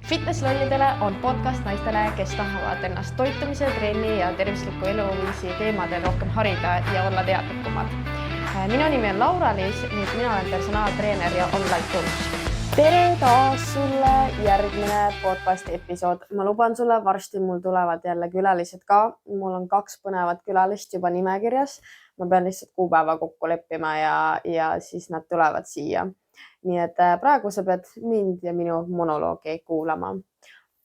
Fitnesslollidele on podcast naistele, kes tahavad ennast toitumise, trenni ja tervisliku eluviisi teemadel rohkem harida ja olla teadlikumad. Minu nimi on Laura-Liis ning mina olen personaaltreener ja online coach. Tere taas sulle järgmine podcasti episood. Ma luban sulle, varsti mul tulevad jälle külalised ka. Mul on 2 põnevat külalist juba nimekirjas. Ma pean lihtsalt kuupäeva kokku leppima ja siis nad tulevad siia. Nii et praegu sa pead mind ja minu monoloogi kuulama.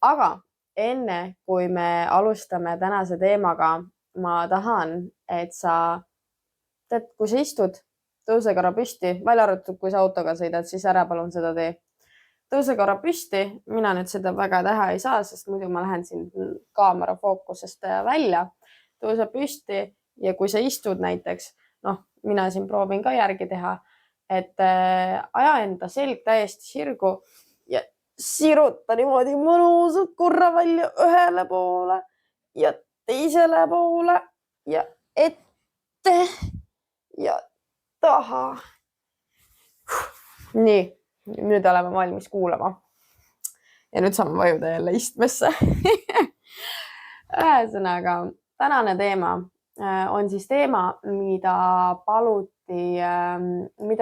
Aga enne, kui me alustame tänase teemaga, ma tahan, et sa tead, kui sa istud, tõuse korra püsti, välja arvatud, kui sa autoga sõidad, siis ära palun seda tee. Tõuse korra püsti, mina nüüd seda väga teha ei saa, sest muidu ma lähen siin kaamera fookusest välja. Tõuse püsti ja kui sa istud näiteks, mina siin proovin ka järgi teha, et aja enda selg täiesti sirgu ja siruta niimoodi mõnusalt korra välja ühele poole ja teisele poole ja ette ja taha. Nii, nüüd oleme valmis kuulama. Ja nüüd saame vajuda jälle istmesse. Ühesõnaga, tänane teema on siis teema, mida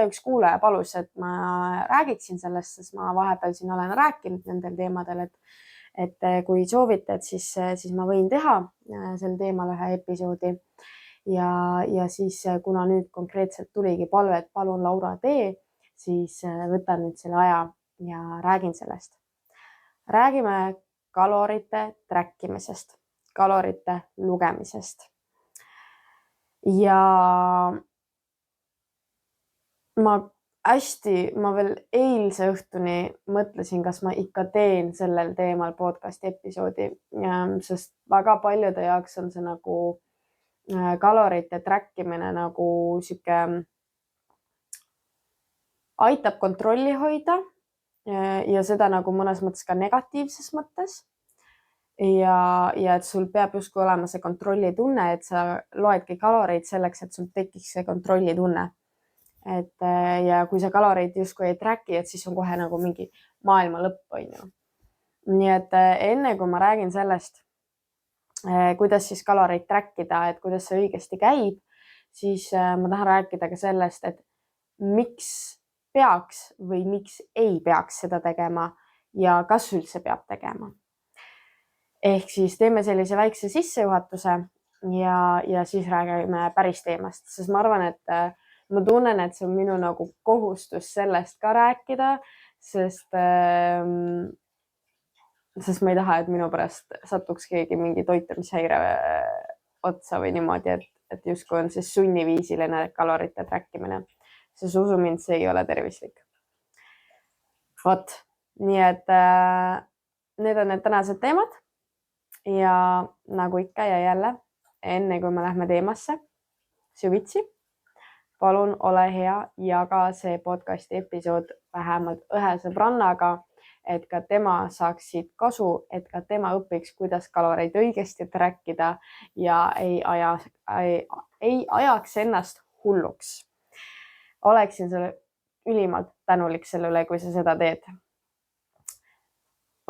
üks kuulaja palus, et ma räägiksin sellest, sest ma vahepeal siin olen rääkinud nendel teemadel, et kui soovite, et siis ma võin teha sel teemal ühe episoodi. Ja siis, kuna nüüd konkreetselt tuligi palve, et palun Laura tee, siis võtan nüüd selle aja ja räägin sellest. Räägime kalorite trackimisest, kalorite lugemisest. Ja ma veel eilse õhtuni mõtlesin, kas ma ikka teen sellel teemal podcasti episoodi, sest väga paljude jaoks on see nagu kalorite trackimine nagu siuke aitab kontrolli hoida ja seda nagu mõnes mõttes ka negatiivses mõttes. Ja et sul peab justkui olema see kontrolli tunne, et sa loedki kaloreid selleks, et sul tekiks see kontrolli tunne. Ja kui sa kaloreid justkui ei tracki, et siis on kohe nagu mingi maailma lõpp, on ju. Nii et enne kui ma räägin sellest, kuidas siis kaloreid trackida, et kuidas see õigesti käib, siis ma tahan rääkida ka sellest, et miks peaks või miks ei peaks seda tegema ja kas üldse peab tegema. Ehk siis teeme sellise väikse sissejuhatuse ja siis räägime päris teemast, sest ma arvan, et ma tunnen, et see on minu nagu kohustus sellest ka rääkida, sest ma ei taha, et minu pärast satuks keegi mingi toitumishäire otsa või niimoodi, et justkui on siis sunniviisiline kalorite trackimine. Sest usu mind, see ei ole tervislik. Vot, nii et need on need tänased teemad. Ja nagu ikka ja jälle, enne kui me lähme teemasse süvitsi, palun ole hea, jaga see podcasti episood vähemalt ühe sõbrannaga, et ka tema saaksid kasu, et ka tema õpiks, kuidas kaloreid õigesti trackida ja ei ajaks ennast hulluks. Oleksin sulle ülimalt tänulik selle üle, kui sa seda teed.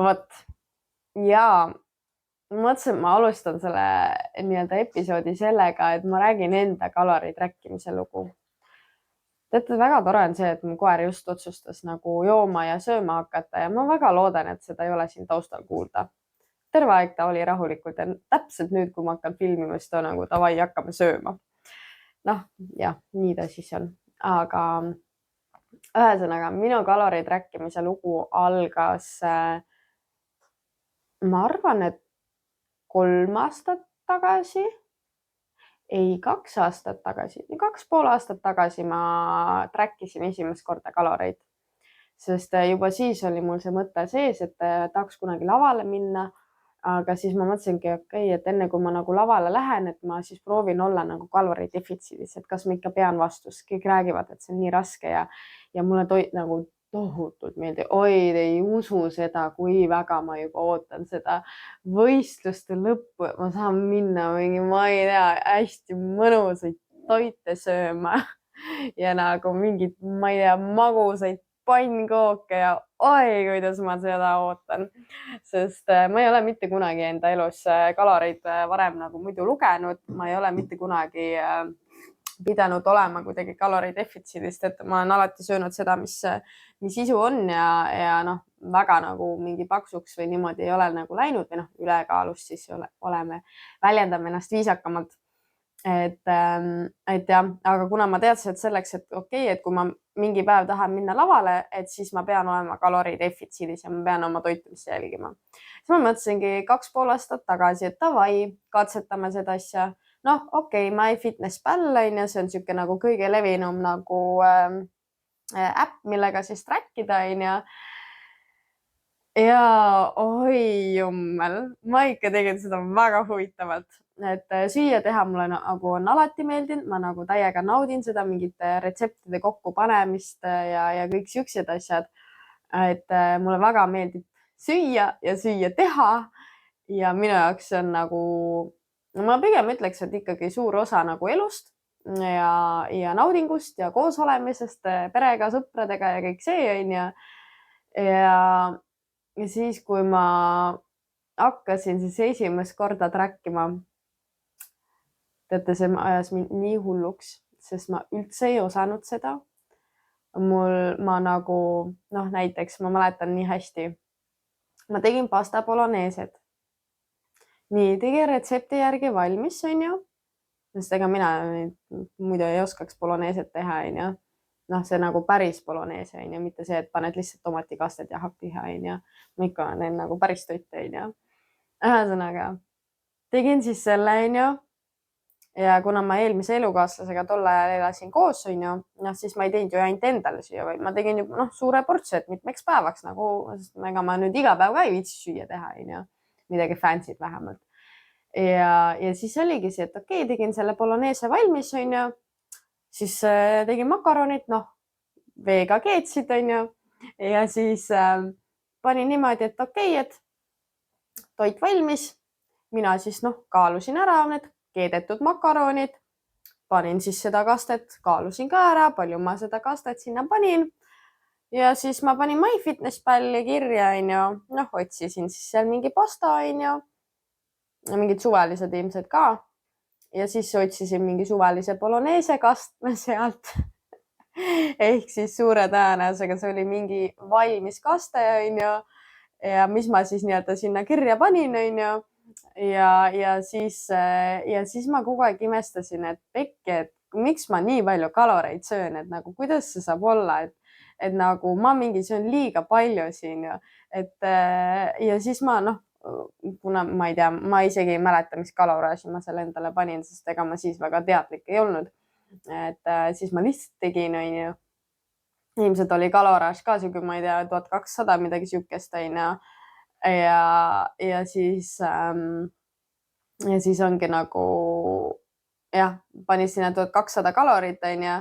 Vot, ja mõtlesin, et ma alustan selle nii-öelda episoodi sellega, et ma räägin enda kalori trackimise lugu. Teate, väga tore on see, et mu koer just otsustas nagu jooma ja sööma hakata ja ma väga loodan, et seda ei ole siin taustal kuulda. Terve aeg ta oli rahulikult ja täpselt nüüd, kui ma hakkan filmima, siis ta nagu davai, hakkame sööma. Nii ta siis on. Aga ühesõnaga, minu kalori trackimise lugu algas, ma arvan, et 3 aastat tagasi, 2 aastat tagasi, 2,5 aastat tagasi ma trackisin esimest korda kaloreid, sest juba siis oli mul see mõte sees, et tahaks kunagi lavale minna, aga siis ma mõtlesingi, et enne kui ma nagu lavale lähen, et ma siis proovin olla nagu kalori defitsiidis, et kas ma ikka pean vastu, sest kõik räägivad, et see on nii raske ja mulle nagu tohutult meeldib. Oi, te ei usu seda, kui väga ma juba ootan seda võistluste lõppu, et ma saan minna mingi, ma ei tea, hästi mõnusaid toite sööma ja nagu mingid, ma ei tea, magusaid pannkooke ja oi, kuidas ma seda ootan, sest ma ei ole mitte kunagi enda elus kaloreid varem nagu muidu lugenud, ma ei ole mitte kunagi pidanud olema kuidagi kaloridefitsiidist, et ma olen alati söönud seda, mis isu on ja noh, väga nagu mingi paksuks või niimoodi ei ole nagu läinud või noh, ülekaalust siis oleme, väljendame ennast viisakamalt. Et jah, aga kuna ma teadsin, et selleks, et okei, et kui ma mingi päev tahan minna lavale, et siis ma pean olema kaloridefitsiidis ja ma pean oma toitumist jälgima. Siis ma mõtlesingi 2,5 aastat tagasi, et davai, katsetame seda asja. Noh, okei, MyFitnessPal on ja see on siuke nagu kõige levinum nagu äpp, millega siis track ida on ja oi jummel, ma ikka tegin seda väga huvitavalt, et süüa teha mulle nagu on alati meeldinud, ma nagu täiega naudin seda mingite retseptide kokkupanemist ja kõik siuksed asjad. Et mulle väga meeldib süüa ja süüa teha ja minu jaoks see on nagu, ma pigem ütleks, et ikkagi suur osa nagu elust ja naudingust ja koos olemisest perega, sõpradega ja kõik see on ja siis, kui ma hakkasin siis esimest korda trackima, teate, see ajas mind nii hulluks, sest ma üldse ei osanud seda. Ma nagu, noh, näiteks ma mäletan nii hästi, ma tegin pasta boloneeset. Nii, tegin retsepti järgi valmis, on ju, sest ega mina muidu ei oskaks boloneeset teha, on ju. Noh, see nagu päris boloneese on ju, mitte see, et paned lihtsalt tomatikastet ja hakkliha on ju. Ma ikka olen nagu päris toite on ju. Ühesõnaga, tegin siis selle on ju. Ja kuna ma eelmise elukaaslasega tol ajal elasin koos on ju, noh, siis ma ei teinud ju ainult endale süüa, vaid ma tegin ju suure portsi, et mitmeks päevaks nagu, ega ma nüüd iga päev ka ei viitsi süüa teha on ju. Midagi fancy't vähemalt. Ja siis oligi see, et okei, tegin selle boloneese valmis on ju. Siis tegin makaronid, noh, veega keetsid on ju. Ja siis panin niimoodi, et okei, et toit valmis. Mina siis noh, kaalusin ära need keedetud makaronid. Panin siis seda kastet, kaalusin ka ära, palju ma seda kastet sinna panin. Ja siis ma panin MyFitnessPalli kirja on ju. Noh, otsisin siis seal mingi pasta on ju. Mingid suvelised ilmselt ka. Ja siis otsisin mingi suvalise boloneese kastme sealt. Ehk siis suure tõenäosusega see oli mingi valmis kaste on ju. Ja mis ma siis nii-öelda sinna kirja panin on ju. Ja siis ma kogu aeg imestasin, et pekki, et miks ma nii palju kaloreid söön, et nagu kuidas see saab olla, et nagu ma mingi söön liiga palju siin ju. Ja siis ma noh, kuna ma ei tea, ma isegi ei mäleta, mis kaloraaži ma selle endale panin, sest ega ma siis väga teadlik ei olnud. Et siis ma lihtsalt tegin on ju. Ilmselt oli kaloraaž ka siuke, ma ei tea, 1200 midagi siukest on ju. Ja siis ongi nagu jah, panin sinna 1200 kalorit on ju.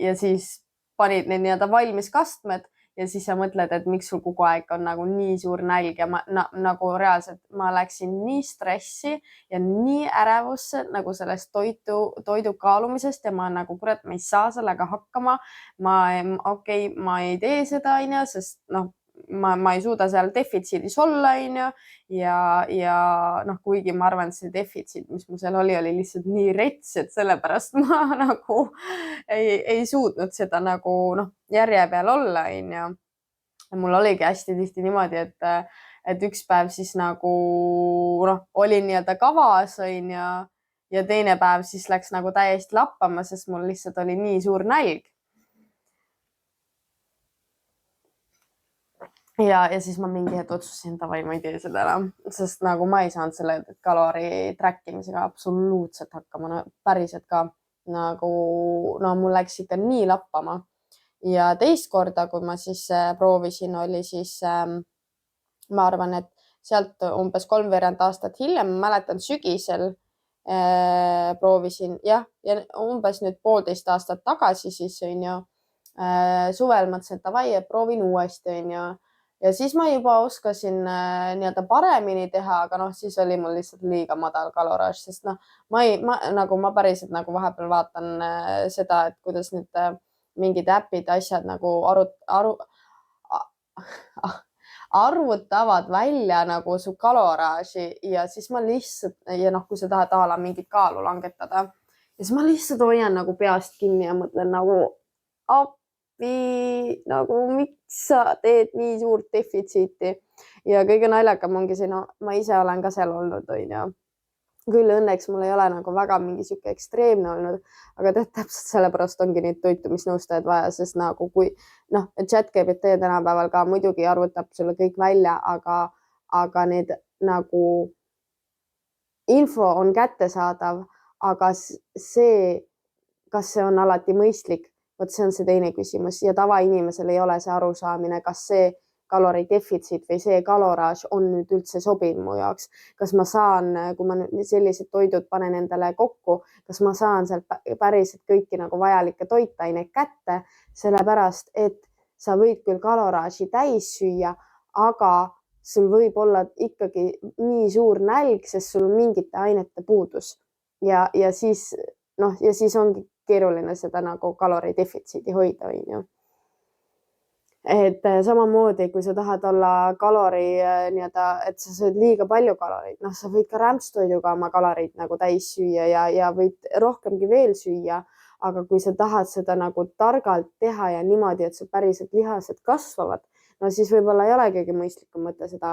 Ja siis panid need nii-öelda valmis kastmed. Ja siis sa mõtled, et miks sul kogu aeg on nagu nii suur nälg ja ma nagu reaalselt ma läksin nii stressi ja nii ärevusse nagu sellest toidu kaalumisest ja ma nagu kurat, ma ei saa sellega hakkama. Ma ei tee seda on ju, sest noh, ma ei suuda seal defitsiidis olla on ju. Ja noh, kuigi ma arvan, et see defitsiit, mis mul seal oli lihtsalt nii rets, et sellepärast ma nagu ei suutnud seda nagu noh, järje peal olla on ju. Mul oligi hästi tihti niimoodi, et üks päev siis nagu noh, oli nii-öelda kavas on ju. Ja teine päev siis läks nagu täiesti lappama, sest mul lihtsalt oli nii suur nälg. Ja siis ma mingi hetk otsustasin, davai, ma ei tee seda enam, sest nagu ma ei saanud selle kalori trackimisega absoluutselt hakkama, no päriselt ka nagu, no mul läks ikka nii lappama. Ja teist korda, kui ma siis proovisin, oli siis, ma arvan, et sealt umbes 3 aastat hiljem, ma mäletan sügisel proovisin, jah, ja umbes nüüd 1,5 aastat tagasi siis on ju, suvel mõtlesin, et davai, proovin uuesti on ju. Ja siis ma juba oskasin nii-öelda paremini teha, aga noh, siis oli mul lihtsalt liiga madal kaloraaž, sest noh, ma päriselt nagu vahepeal vaatan seda, et kuidas nüüd mingid äpid, asjad nagu arvutavad välja nagu su kaloraaži ja siis ma lihtsalt ja noh, kui sa tahad a la mingit kaalu langetada ja siis ma lihtsalt hoian nagu peast kinni ja mõtlen nagu appi, nagu miks sa teed nii suurt defitsiiti ja kõige naljakam ongi see, no ma ise olen ka seal olnud, onju. Küll õnneks mul ei ole nagu väga mingi sihuke ekstreemne olnud, aga täpselt sellepärast ongi neid toitumisnõustajad vaja, sest nagu kui noh, ChatGPT tänapäeval ka muidugi arvutab sulle kõik välja, aga need nagu info on kättesaadav, aga see, kas see on alati mõistlik, vot see on see teine küsimus ja tavainimesel ei ole see arusaamine, kas see kalori defitsiit või see kaloraaž on nüüd üldse sobiv mu jaoks. Kas ma saan, kui ma sellised toidud panen endale kokku, kas ma saan sealt päriselt kõiki nagu vajalikke toitaineid kätte, sellepärast, et sa võid küll kaloraaži täis süüa, aga sul võib olla ikkagi nii suur nälg, sest sul on mingite ainete puudus ja siis noh, ja siis ongi keeruline seda nagu kalori defitsiidi hoida, onju. Et samamoodi, kui sa tahad olla kalori nii-öelda, et sa sööd liiga palju kaloreid, noh, sa võid ka rämpstoiduga oma kaloreid nagu täis süüa ja võid rohkemgi veel süüa, aga kui sa tahad seda nagu targalt teha ja niimoodi, et sa päriselt lihased kasvavad, no siis võib-olla ei ole kõige mõistlikum mõte seda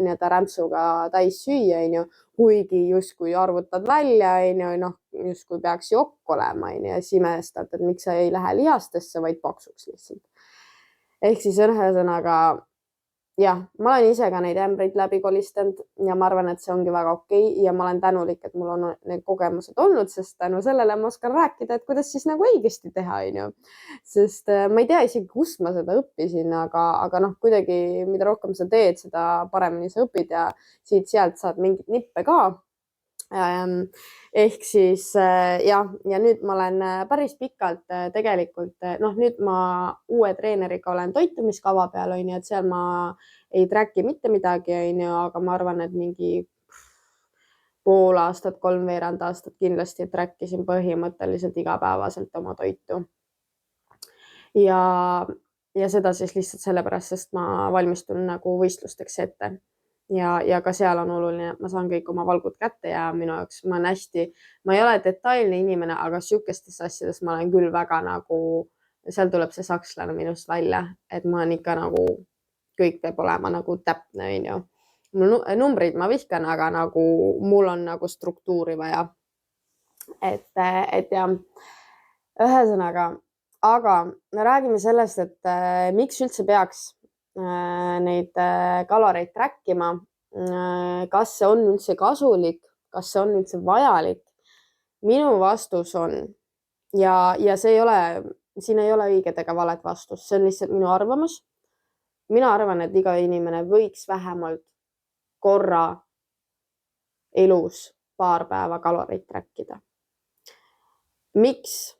nii-öelda rämpsuga täis süüa, onju, kuigi justkui arvutad välja, onju, noh, justkui peaks jokk olema, onju, ja siis imestad, et miks sa ei lähe lihastesse, vaid paksuks lihtsalt. Ehk siis ühesõnaga, jah, ma olen ise ka neid ämbreid läbi kolistanud ja ma arvan, et see ongi väga okei ja ma olen tänulik, et mul on need kogemused olnud, sest tänu sellele ma oskan rääkida, et kuidas siis nagu õigesti teha, onju. Sest ma ei tea isegi, kust ma seda õppisin, aga noh, kuidagi mida rohkem sa teed, seda paremini sa õpid ja siit-sealt saad mingit nippe ka. Ehk siis jah, ja nüüd ma olen päris pikalt tegelikult, noh, nüüd ma uue treeneriga olen toitumiskava peal, onju, et seal ma ei track'i mitte midagi, onju, aga ma arvan, et mingi pool aastat, 3/4 aastat kindlasti track'isin põhimõtteliselt igapäevaselt oma toitu. Ja seda siis lihtsalt sellepärast, sest ma valmistun nagu võistlusteks ette. Ja ka seal on oluline, et ma saan kõik oma valgud kätte ja minu jaoks ma ei ole detailne inimene, aga sihukestes asjades ma olen küll väga nagu, seal tuleb see sakslane minust välja, et ma olen ikka nagu, kõik peab olema nagu täpne, onju. Numbrid ma vihkan, aga nagu mul on nagu struktuuri vaja. Et ja, ühesõnaga, aga me räägime sellest, et miks üldse peaks neid kaloreid trackima, kas see on üldse kasulik, kas see on üldse vajalik. Minu vastus on ja see ei ole, siin ei ole õiget ega valet vastust, see on lihtsalt minu arvamus. Mina arvan, et iga inimene võiks vähemalt korra elus paar päeva kaloreid trackida. Miks?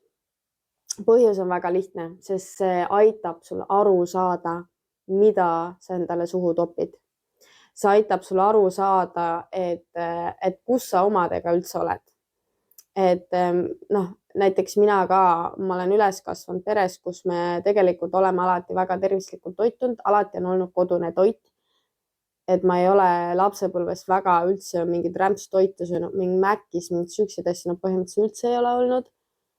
Põhjus on väga lihtne, sest see aitab sul aru saada, mida sa endale suhu topid. See aitab sul aru saada, et kus sa omadega üldse oled. Et noh, näiteks mina ka, ma olen üles kasvanud peres, kus me tegelikult oleme alati väga tervislikult toitunud, alati on olnud kodune toit. Et ma ei ole lapsepõlves väga üldse mingid rämpstoitu söönud, mingi Mäkkis, mingid süksid asju, no põhimõtteliselt üldse ei ole olnud.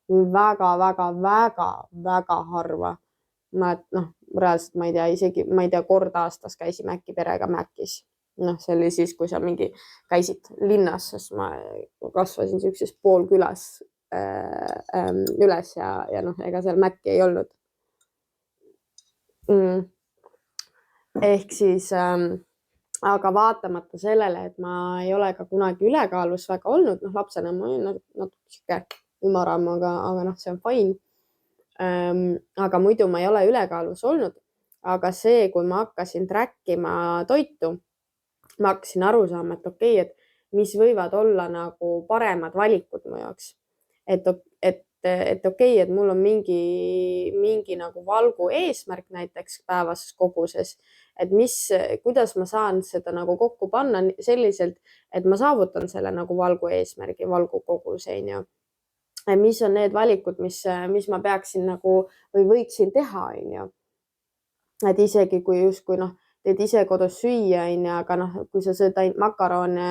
Väga harva. Noh, reaalselt ma ei tea, isegi ma ei tea, kord aastas käisime äkki perega Mäkkis. Noh, see oli siis, kui sa mingi käisid linnas, sest ma kasvasin siukses poolkülas üles ja noh, ega seal Mäkki ei olnud. Ehk siis, aga vaatamata sellele, et ma ei ole ka kunagi ülekaalus väga olnud, noh, lapsena ma olin natuke siuke ümaram, aga noh, see on fine. Aga muidu ma ei ole ülekaalus olnud, aga see, kui ma hakkasin trackima toitu, ma hakkasin aru saama, et okei, et mis võivad olla nagu paremad valikud mu jaoks. Et okei, et mul on mingi nagu valgu eesmärk näiteks päevases koguses, et kuidas ma saan seda nagu kokku panna selliselt, et ma saavutan selle nagu valgu eesmärgi, valgu koguse, onju. Mis on need valikud, mis ma peaksin nagu või võiksin teha, onju. et isegi kui justkui noh, teed ise kodus süüa, onju, aga noh, kui sa sööd ainult makarone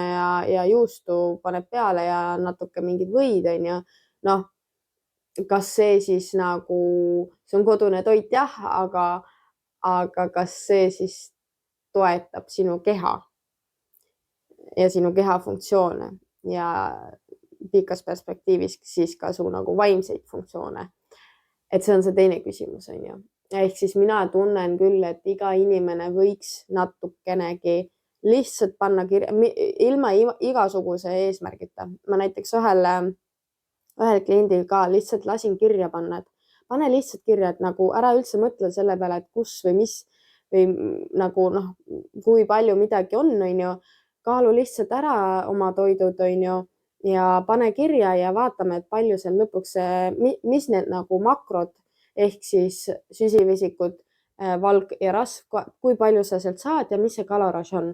ja juustu paned peale ja natuke mingid võid, onju, noh, kas see siis nagu, see on kodune toit jah, aga kas see siis toetab sinu keha ja sinu keha funktsioone ja pikas perspektiivis siis ka su nagu vaimseid funktsioone. Et see on see teine küsimus, onju. Ehk siis mina tunnen küll, et iga inimene võiks natukenegi lihtsalt panna kirja, ilma igasuguse eesmärgita. Ma näiteks ühel kliendil ka lihtsalt lasin kirja panna, et pane lihtsalt kirja, et nagu ära üldse mõtle selle peale, et kus või mis või nagu noh, kui palju midagi on, onju. Kaalu lihtsalt ära oma toidud, onju, ja pane kirja ja vaatame, et palju seal lõpuks, mis need nagu makrod ehk siis süsivesikud, valk ja rasv, kui palju sa sealt saad ja mis see kaloraaž on.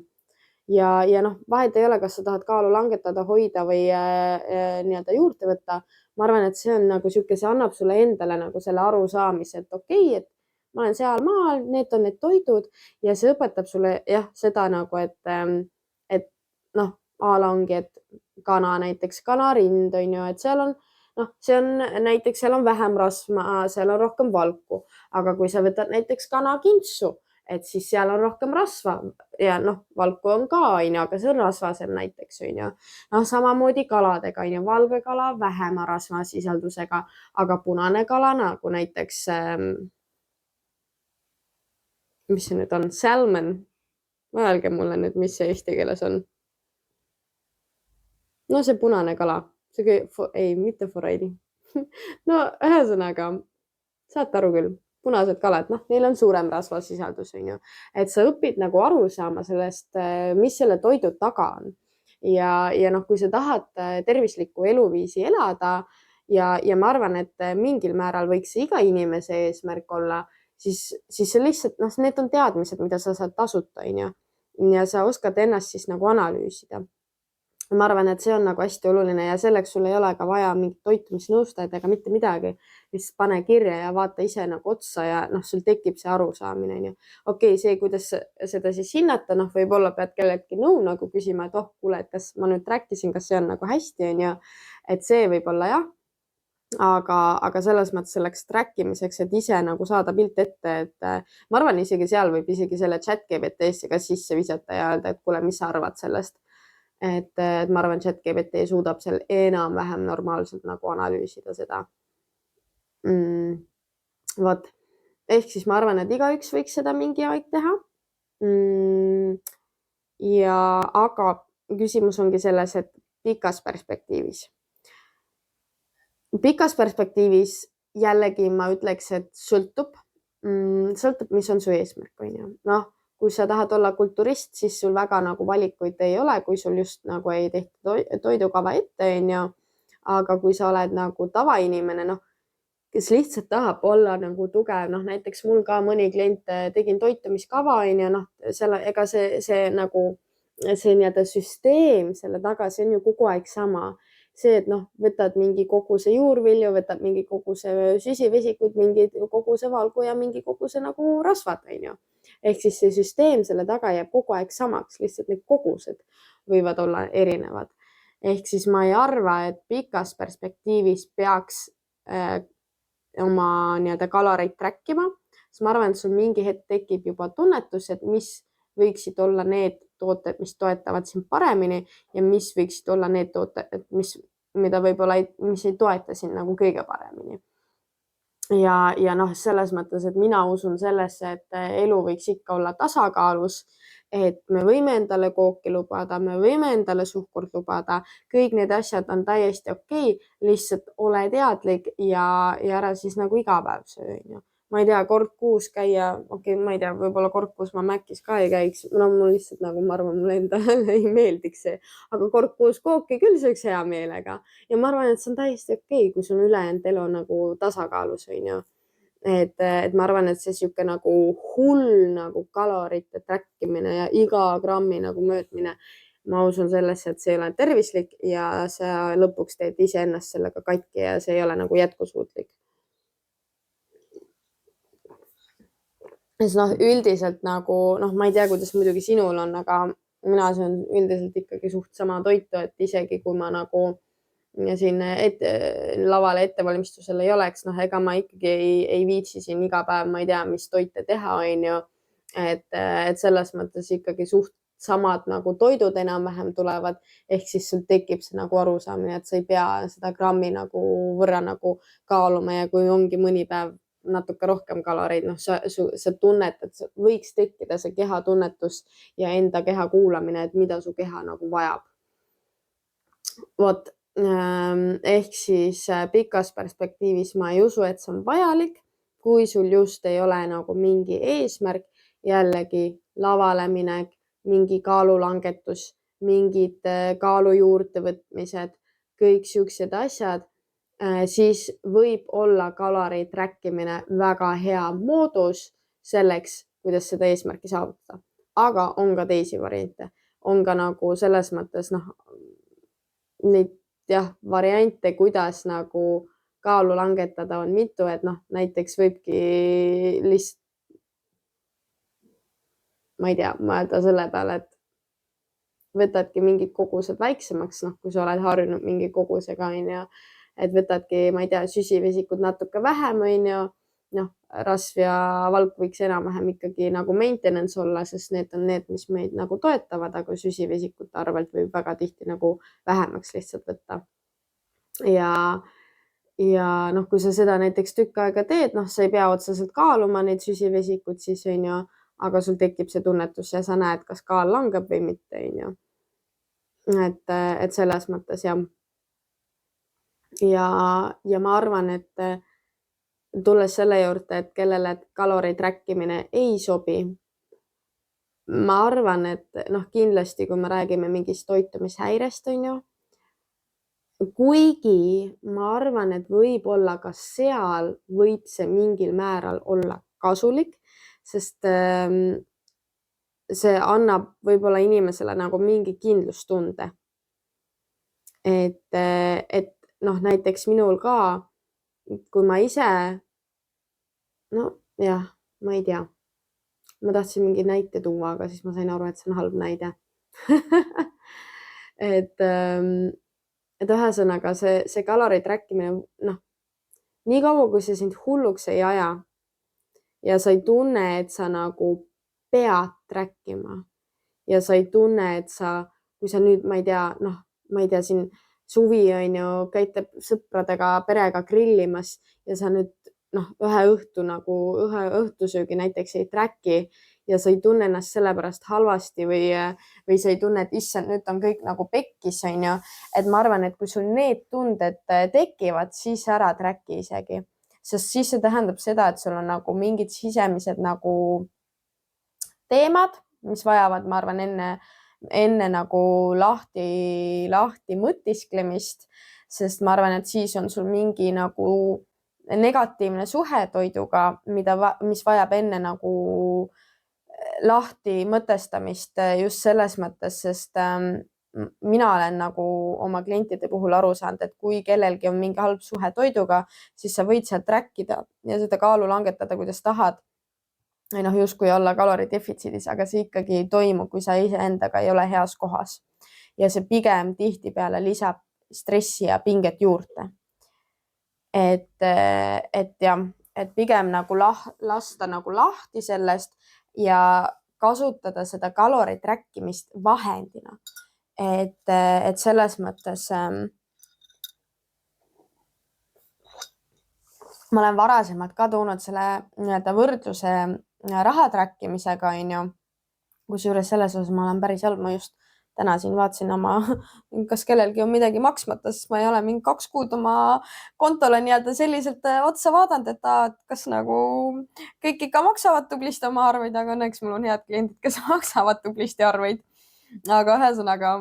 Ja noh, vahet ei ole, kas sa tahad kaalu langetada, hoida või nii-öelda juurde võtta. Ma arvan, et see on nagu sihuke, see annab sulle endale nagu selle arusaamise, et okei, et ma olen seal maal, need on need toidud ja see õpetab sulle jah, seda nagu, et noh, a la ongi, et kana näiteks kanarind on ju, et seal on noh, see on näiteks, seal on vähem rasva, seal on rohkem valku, aga kui sa võtad näiteks kanakintsu, et siis seal on rohkem rasva ja noh, valku on ka, onju, aga see on rasvasem näiteks, onju. Noh, samamoodi kaladega, onju, valge kala vähema rasvasisaldusega, aga punane kala nagu näiteks, mis see nüüd on, salmon. Öelge mulle nüüd, mis see eesti keeles on. No see punane kala, ei, mitte foreili. No ühesõnaga, saate aru küll, punased kalad, noh, neil on suurem rasvasisaldus, onju. Et sa õpid nagu aru saama sellest, mis selle toidu taga on. Ja noh, kui sa tahad tervislikku eluviisi elada ja ma arvan, et mingil määral võiks iga inimese eesmärk olla, siis see lihtsalt, noh, need on teadmised, mida sa saad tasuta, onju. Ja sa oskad ennast siis nagu analüüsida. Ma arvan, et see on nagu hästi oluline ja selleks sul ei ole ka vaja mingit toitumisnõustajat ega mitte midagi. Lihtsalt pane kirja ja vaata ise nagu otsa ja noh, sul tekib see arusaamine, onju. Okei, see, kuidas seda siis hinnata, noh, võib-olla pead kelleltki nõu nagu küsima, et oh, kuule, et kas ma nüüd rääkisin, kas see on nagu hästi, onju. Et see võib-olla jah. Aga selles mõttes selleks track imiseks, et ise nagu saada pilt ette, et ma arvan, isegi seal võib isegi selle ChatGPT-sse ka sisse visata ja öelda, et kuule, mis sa arvad sellest. Et ma arvan, ChatGPT suudab seal enam-vähem normaalselt nagu analüüsida seda. Vot, ehk siis ma arvan, et igaüks võiks seda mingi aeg teha. Ja aga küsimus ongi selles, et pikas perspektiivis. Pikas perspektiivis jällegi ma ütleks, et sõltub, mis on su eesmärk, onju. Noh, kui sa tahad olla kulturist, siis sul väga nagu valikuid ei ole, kui sul just nagu ei tehta toidukava ette, onju. Aga kui sa oled nagu tavainimene, noh, kes lihtsalt tahab olla nagu tugev, noh, näiteks mul ka mõni klient tegin toitumiskava, onju, noh, ega see nagu see nii-öelda süsteem selle taga, see on ju kogu aeg sama. See, et noh, võtad mingi koguse juurvilju, võtad mingi koguse süsivesikud, mingi koguse valgu ja mingi koguse nagu rasvad, onju. Ehk siis see süsteem selle taga jääb kogu aeg samaks, lihtsalt need kogused võivad olla erinevad. Ehk siis ma ei arva, et pikas perspektiivis peaks oma nii-öelda kaloreid trackima, sest ma arvan, et sul mingi hetk tekib juba tunnetus, et mis võiksid olla need tooted, mis toetavad sind paremini ja mis võiksid olla need tooted, mida võib-olla mis ei toeta sind nagu kõige paremini. Ja noh, selles mõttes, et mina usun sellesse, et elu võiks ikka olla tasakaalus, et me võime endale kooki lubada, me võime endale suhkurt lubada, kõik need asjad on täiesti okei, lihtsalt ole teadlik ja ära siis nagu iga päev söö. Ma ei tea, kord kuus käia, okei, ma ei tea, võib-olla kord kuus ma Mäkkis ka ei käiks, no mul lihtsalt nagu ma arvan, mulle endale ei meeldiks see, aga kord kuus kooki küll sööks hea meelega ja ma arvan, et see on täiesti okei, kui sul ülejäänud elu nagu tasakaalus, onju. Et ma arvan, et see sihuke nagu hull nagu kalorite track imine ja iga grammi nagu möödmine, ma usun sellesse, et see ei ole tervislik ja sa lõpuks teed iseennast sellega katki ja see ei ole nagu jätkusuutlik. siis üldiselt nagu ma ei tea, kuidas muidugi sinul on, aga mina söön üldiselt ikkagi suht sama toitu, et isegi kui ma nagu siin lavale ettevalmistusel ei oleks, ega ma ikkagi ei viitsi siin iga päev, ma ei tea, mis toite teha, onju. Et selles mõttes ikkagi suht samad nagu toidud enam-vähem tulevad, ehk siis sul tekib see nagu arusaamine, et sa ei pea seda grammi nagu võrra nagu kaaluma ja kui ongi mõni päev natuke rohkem kaloreid, sa tunned, et võiks tekkida see kehatunnetus ja enda keha kuulamine, et mida su keha nagu vajab. Vot, ehk siis pikas perspektiivis ma ei usu, et see on vajalik, kui sul just ei ole nagu mingi eesmärk, jällegi lavale minek, mingi kaalulangetus, mingid kaalu juurde võtmised, kõik siuksed asjad, siis võib olla kalori trackimine väga hea moodus selleks, kuidas seda eesmärki saavutada. Aga on ka teisi variante. On ka nagu selles mõttes neid variante, kuidas nagu kaalu langetada on mitu, et näiteks võibki lihtsalt, ma ei tea, mõelda selle peale, et võtadki mingid kogused väiksemaks, kui sa oled harjunud mingi kogusega, onju, et võtadki, ma ei tea, süsivesikud natuke vähem, onju, rasv ja valk võiks enam-vähem ikkagi nagu maintenance olla, sest need on need, mis meid nagu toetavad, aga süsivesikute arvelt võib väga tihti nagu vähemaks lihtsalt võtta. Ja kui sa seda näiteks tükk aega teed, sa ei pea otseselt kaaluma neid süsivesikud siis, onju, aga sul tekib see tunnetus ja sa näed, kas kaal langeb või mitte, onju. Et selles mõttes jah. Ja ma arvan, et tulles selle juurde, et kellele kalori trackimine ei sobi, ma arvan, et kindlasti, kui me räägime mingist toitumishäirest, onju, kuigi ma arvan, et võib-olla ka seal võib see mingil määral olla kasulik, sest see annab võib-olla inimesele nagu mingi kindlustunde. Et näiteks minul ka, kui ma ise, ma ei tea, ma tahtsin mingi näite tuua, aga siis ma sain aru, et see on halb näide. et ühesõnaga see kalori trackimine, nii kaua, kui see sind hulluks ei aja ja sa ei tunne, et sa nagu pead trackima ja sa ei tunne, et kui sa nüüd, ma ei tea, siin suvi on ju, käite sõpradega, perega grillimas ja sa nüüd ühe õhtusöögi näiteks ei tracki ja sa ei tunne ennast sellepärast halvasti või sa ei tunne, et issand, nüüd on kõik nagu pekkis, on ju. Et ma arvan, et kui sul need tunded tekivad, siis ära tracki isegi, sest siis see tähendab seda, et sul on nagu mingid sisemised nagu teemad, mis vajavad, ma arvan, enne nagu lahti mõtisklemist, sest ma arvan, et siis on sul mingi nagu negatiivne suhe toiduga, mis vajab enne nagu lahti mõtestamist just selles mõttes, sest mina olen nagu oma klientide puhul aru saanud, et kui kellelgi on mingi halb suhe toiduga, siis sa võid sealt trackida ja seda kaalu langetada, kuidas tahad. Justkui olla kaloridefitsiidis, aga see ikkagi ei toimu, kui sa iseendaga ei ole heas kohas. Ja see pigem tihtipeale lisab stressi ja pinget juurde. Et pigem nagu lasta nagu lahti sellest ja kasutada seda kalori trackimist vahendina. Et selles mõttes ma olen varasemalt ka toonud selle võrdluse raha trackimisega, on ju. Kusjuures selles osas ma olen päris halb, ma just täna siin vaatasin kas kellelgi on midagi maksmata, sest ma ei ole mingi 2 kuud oma kontole nii-öelda selliselt otsa vaadanud, et kas nagu kõik ikka maksavad tublisti oma arveid, aga õnneks mul on head kliendid, kes maksavad tublisti arveid. Aga ühesõnaga,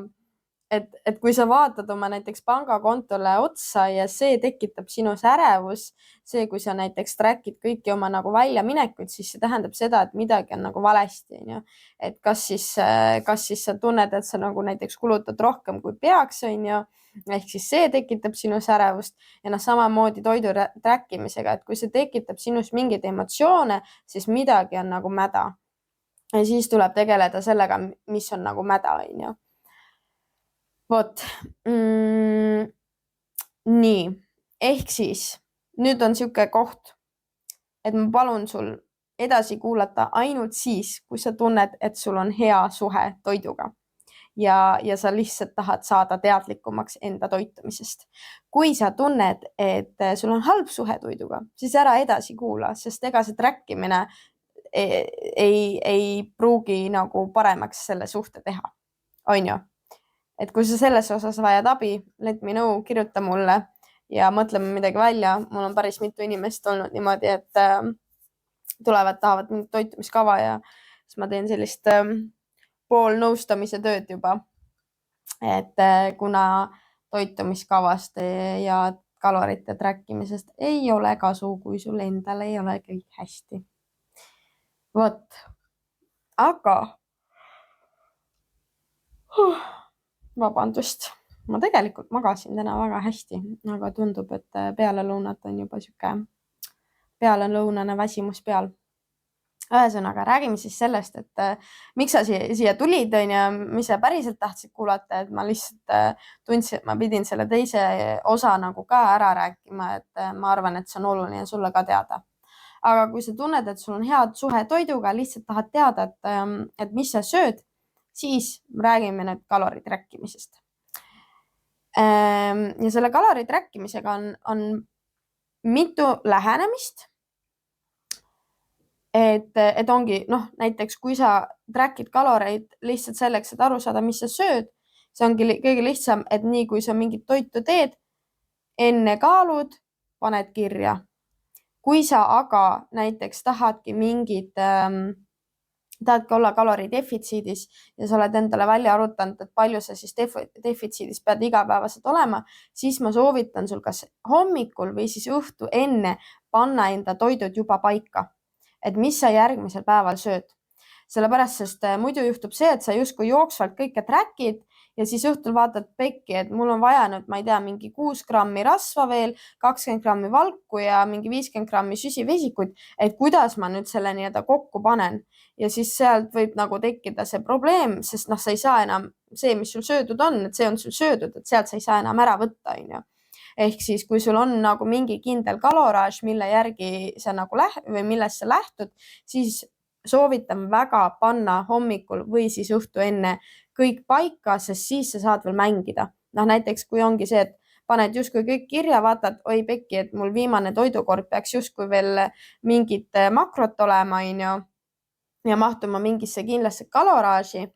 et kui sa vaatad oma näiteks pangakontole otsa ja see tekitab sinus ärevus, see, kui sa näiteks track'id kõiki oma nagu väljaminekuid, siis see tähendab seda, et midagi on nagu valesti, on ju. Et kas siis sa tunned, et sa nagu näiteks kulutad rohkem kui peaks, on ju, ehk siis see tekitab sinus ärevust ja samamoodi toidu track imisega, et kui see tekitab sinus mingeid emotsioone, siis midagi on nagu mäda. Ja siis tuleb tegeleda sellega, mis on nagu mäda, on ju. Vot, nii, ehk siis nüüd on sihuke koht, et ma palun sul edasi kuulata ainult siis, kui sa tunned, et sul on hea suhe toiduga ja sa lihtsalt tahad saada teadlikumaks enda toitumisest. Kui sa tunned, et sul on halb suhe toiduga, siis ära edasi kuula, sest ega see track imine ei pruugi nagu paremaks selle suhte teha, on ju. Et kui sa selles osas vajad abi, let me know, kirjuta mulle ja mõtleme midagi välja. Mul on päris mitu inimest olnud niimoodi, et tulevad, tahavad mingit toitumiskava ja siis ma teen sellist poolnõustamise tööd juba. Et kuna toitumiskavast ja kalorite track imisest ei ole kasu, kui sul endal ei ole kõik hästi. Vot, aga vabandust, ma tegelikult magasin täna väga hästi, aga tundub, et peale lõunat on juba sihuke pealelõunane väsimus peal. Ühesõnaga, räägime siis sellest, et miks sa siia tulid, on ja mis sa päriselt tahtsid kuulata, et ma lihtsalt tundsin, et ma pidin selle teise osa nagu ka ära rääkima, et ma arvan, et see on oluline sulle ka teada. Aga kui sa tunned, et sul on head suhe toiduga, lihtsalt tahad teada, et mis sa sööd, siis räägime nüüd kalori track imisest. Ja selle kalori track imisega on mitu lähenemist. Et ongi, näiteks kui sa track'id kaloreid lihtsalt selleks, et aru saada, mis sa sööd, see ongi kõige lihtsam, et nii kui sa mingit toitu teed, enne kaalud, paned kirja. Kui sa aga näiteks tahadki olla kalori defitsiidis ja sa oled endale välja arutanud, et palju sa siis defitsiidis pead igapäevaselt olema, siis ma soovitan sul kas hommikul või siis õhtu enne panna enda toidud juba paika, et mis sa järgmisel päeval sööd. Sellepärast, sest muidu juhtub see, et sa justkui jooksvalt kõike track'id ja siis õhtul vaatad pekki, et mul on vaja nüüd, ma ei tea, mingi 6 grammi rasva veel, 20 grammi valku ja mingi 50 grammi süsivesikuid, et kuidas ma nüüd selle nii-öelda kokku panen. Ja siis sealt võib nagu tekkida see probleem, sest sa ei saa enam see, mis sul söödud on, et see on sul söödud, et sealt sa ei saa enam ära võtta, on ju. Ehk siis, kui sul on nagu mingi kindel kaloraaž, mille järgi sa nagu või millest sa lähtud, siis soovitan väga panna hommikul või siis õhtu enne kõik paika, sest siis sa saad veel mängida. Näiteks kui ongi see, et paned justkui kõik kirja, vaatad, oi pekki, et mul viimane toidukord peaks justkui veel mingit makrot olema, on ju, ja mahtuma mingisse kindlasse kaloraaži.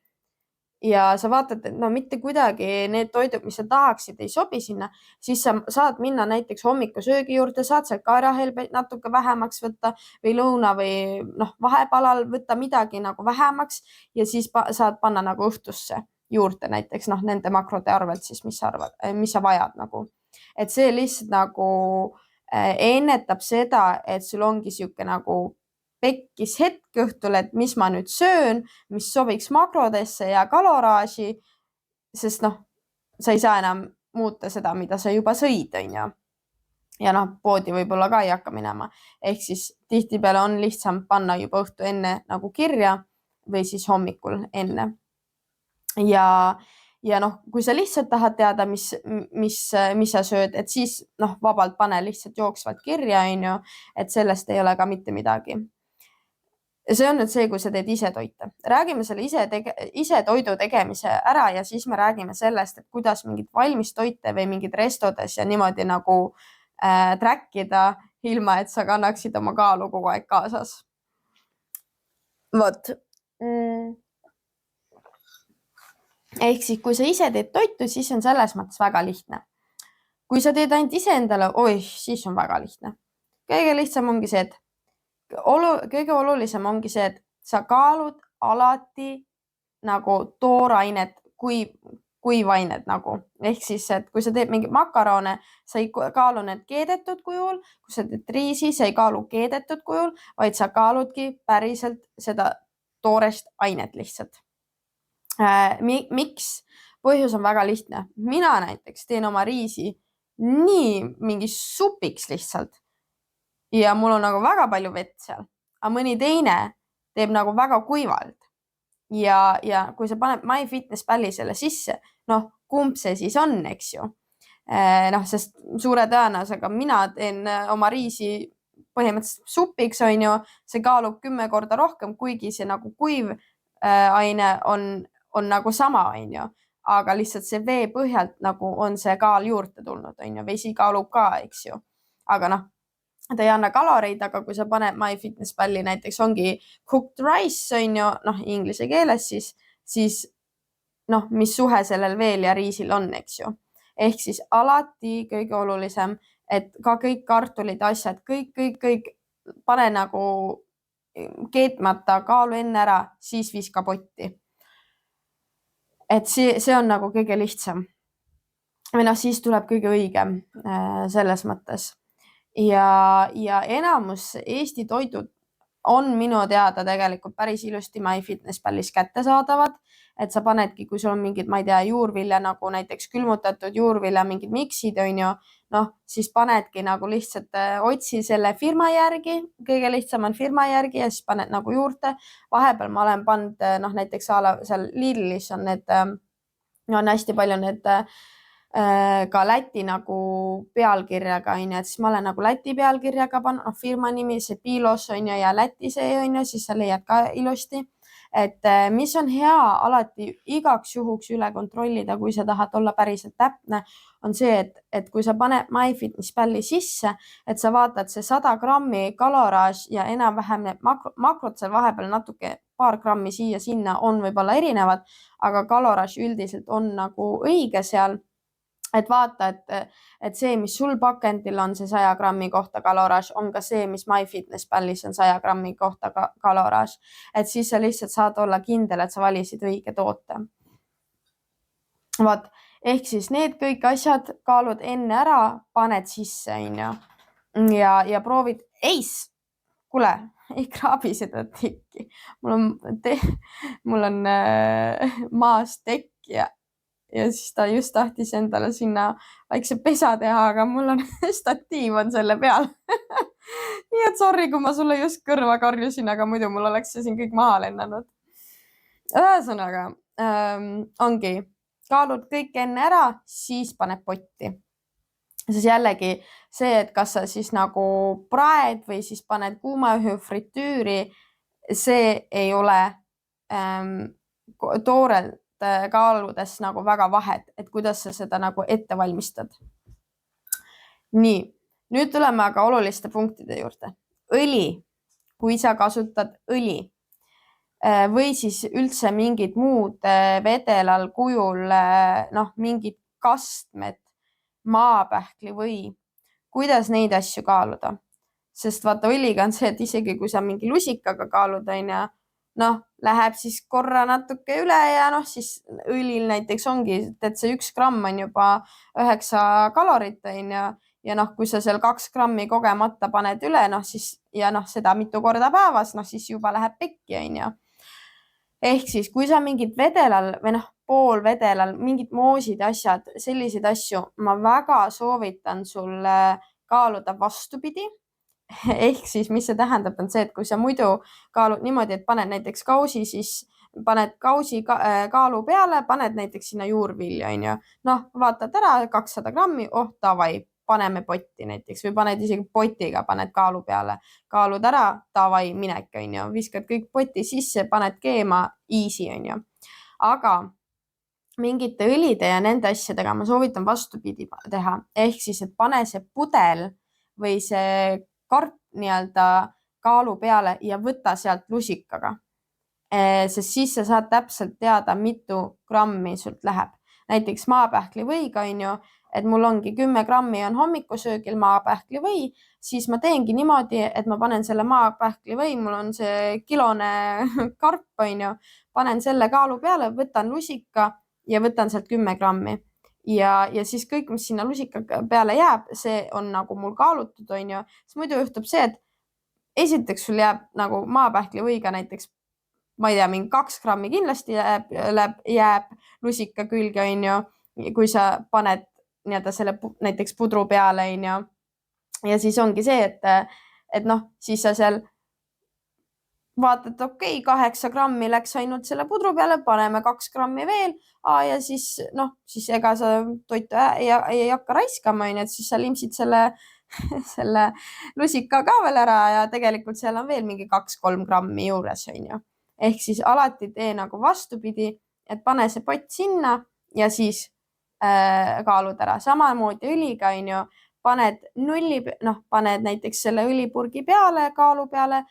Ja sa vaatad, et mitte kuidagi need toidud, mis sa tahaksid, ei sobi sinna, siis sa saad minna näiteks hommikusöögi juurde, saad seal kaerahelbeid natuke vähemaks võtta või lõuna või vahepalal võtta midagi nagu vähemaks ja siis saad panna nagu õhtusse juurde näiteks nende makrode arvelt siis, mis sa vajad nagu. Et see lihtsalt nagu ennetab seda, et sul ongi siuke nagu pekkis hetk õhtul, et mis ma nüüd söön, mis sobiks makrodesse ja kaloraaži, sest sa ei saa enam muuta seda, mida sa juba sõid, on ju. Ja poodi võib-olla ka ei hakka minema. Ehk siis tihtipeale on lihtsam panna juba õhtu enne nagu kirja või siis hommikul enne. Ja kui sa lihtsalt tahad teada, mis sa sööd, et siis vabalt pane lihtsalt jooksvalt kirja, on ju, et sellest ei ole ka mitte midagi. See on nüüd see, kui sa teed ise toite. Räägime selle ise toidu tegemise ära ja siis me räägime sellest, et kuidas mingit valmis toite või mingid restodes ja niimoodi nagu trackida, ilma et sa kannaksid oma kaalu kogu aeg kaasas. Vot. Ehk siis, kui sa ise teed toitu, siis on selles mõttes väga lihtne. Kui sa teed ainult ise endale, siis on väga lihtne. Kõige lihtsam ongi see, et kõige olulisem ongi see, et sa kaalud alati nagu toorainet, kui kuivained nagu. Ehk siis, et kui sa teed mingi makarone, sa ei kaalu need keedetud kujul, kui sa teed riisi, sa ei kaalu keedetud kujul, vaid sa kaaludki päriselt seda toorest ainet lihtsalt. Miks? Põhjus on väga lihtne. Mina näiteks teen oma riisi nii mingi supiks lihtsalt ja mul on nagu väga palju vett seal, aga mõni teine teeb nagu väga kuivalt. Ja kui sa paned MyFitnessPalli selle sisse, kumb see siis on, eks ju. Sest suure tõenäosusega mina teen oma riisi põhimõtteliselt supiks, on ju, see kaalub 10 korda rohkem, kuigi see nagu kuiv aine on nagu sama, on ju. Aga lihtsalt see vee põhjalt nagu on see kaal juurde tulnud, on ju, vesi kaalub ka, eks ju. Aga ta ei anna kaloreid, aga kui sa paned MyFitnessPalli näiteks ongi cooked rice, on ju, inglise keeles, siis mis suhe sellel veel ja riisil on, eks ju. Ehk siis alati kõige olulisem, et ka kõik kartulid, asjad, kõik pane nagu keetmata kaalu enne ära, siis viska potti. Et see on nagu kõige lihtsam. Või siis tuleb kõige õigem selles mõttes. Ja enamus Eesti toidud on minu teada tegelikult päris ilusti MyFitnessPallis kättesaadavad, et sa panedki, kui sul on mingid, ma ei tea, juurvilja nagu näiteks külmutatud juurvilja, mingid miksid, on ju, siis panedki nagu lihtsalt otsi selle firma järgi, kõige lihtsam on firma järgi ja siis paned nagu juurde. Vahepeal ma olen pannud näiteks seal Lidlis on need, on hästi palju need ka Läti nagu pealkirjaga, on ju, et siis ma olen nagu Läti pealkirjaga pannud, firma nimi, see Pilos on ju ja Läti see on ju, siis sa leiad ka ilusti. Et mis on hea alati igaks juhuks üle kontrollida, kui sa tahad olla päriselt täpne, on see, et kui sa paned MyFitnessPalli sisse, et sa vaatad see 100 grammi kaloraaž ja enam-vähem need makrod seal vahepeal natuke paar grammi siia sinna on võib-olla erinevad, aga kaloraaž üldiselt on nagu õige seal. Et vaata, et see, mis sul pakendil on see 100 grammi kohta kaloraaž, on ka see, mis MyFitnessPallis on 100 grammi kohta kaloraaž. Et siis sa lihtsalt saad olla kindel, et sa valisid õige toote. Vaat, ehk siis need kõik asjad kaalud enne ära, paned sisse, on ju. Ja proovid, kuule, ei kraabi seda tekki. Mul on maas tekk ja siis ta just tahtis endale sinna väikse pesa teha, aga mul on statiiv on selle peal. Nii et sorry, kui ma sulle just kõrva karjusin, aga muidu mul oleks see siin kõik maha lennanud. Ühesõnaga, ongi, kaalud kõik enne ära, siis paned potti. Siis jällegi see, et kas sa siis nagu praed või siis paned kuumaõhu fritüüri, see ei ole toorelt kaaludes nagu väga vahet, et kuidas sa seda nagu ette valmistad. Nii, nüüd tuleme aga oluliste punktide juurde. Õli, kui sa kasutad õli või siis üldse mingid muud vedelal kujul, mingid kastmed, maapähkli või kuidas neid asju kaaluda. Sest vaata, õliga on see, et isegi kui sa mingi lusikaga kaalud, on ja läheb siis korra natuke üle ja siis õlil näiteks ongi, et see 1 gramm on juba 9 kalorit, on ja kui sa seal 2 grammi kogemata paned üle, siis ja seda mitu korda päevas, siis juba läheb pekki, on ju. Ehk siis, kui sa mingid vedelal või poolvedelal, mingid moosid asjad, selliseid asju, ma väga soovitan sul kaaluda vastupidi. Ehk siis, mis see tähendab, on see, et kui sa muidu kaalud niimoodi, et paned näiteks kausi, siis paned kausi kaalu peale, paned näiteks sinna juurvilja, on ju. Vaatad ära 200 grammi, davai, paneme potti näiteks või paned isegi potiga, paned kaalu peale, kaalud ära, davai, minek, on ju. Viskad kõik poti sisse, paned keema, easy, on ju. Aga mingite õlide ja nende asjadega ma soovitan vastupidi teha. Ehk siis, et pane see pudel või see kart nii-öelda kaalu peale ja võta sealt lusikaga. Sest siis sa saad täpselt teada, mitu grammi sult läheb. Näiteks maapähkli võiga, on ju, et mul ongi 10 grammi on hommikusöögil maapähkli või, siis ma teengi niimoodi, et ma panen selle maapähkli või, mul on see kilone karp, on ju, panen selle kaalu peale, võtan lusika ja võtan sealt 10 grammi ja siis kõik, mis sinna lusika peale jääb, see on nagu mul kaalutud, on ju, siis muidu juhtub see, et esiteks sul jääb nagu maapähklivõiga näiteks, ma ei tea, mingi 2 grammi kindlasti jääb lusika külge, on ju, kui sa paned nii-öelda selle näiteks pudru peale, on ju. Ja siis ongi see, et noh, siis sa seal vaatad, okei, 8 grammi läks ainult selle pudru peale, paneme 2 grammi veel ja siis noh, siis ega sa toitu ei hakka raiskama, on ju, et siis sa limsid selle lusika ka veel ära ja tegelikult seal on veel mingi 2-3 grammi juures, on ju. Ehk siis alati tee nagu vastupidi, et pane see pott sinna ja siis kaalud ära. Samamoodi õliga, on ju, paned näiteks selle õlipurgi peale, kaalu peale,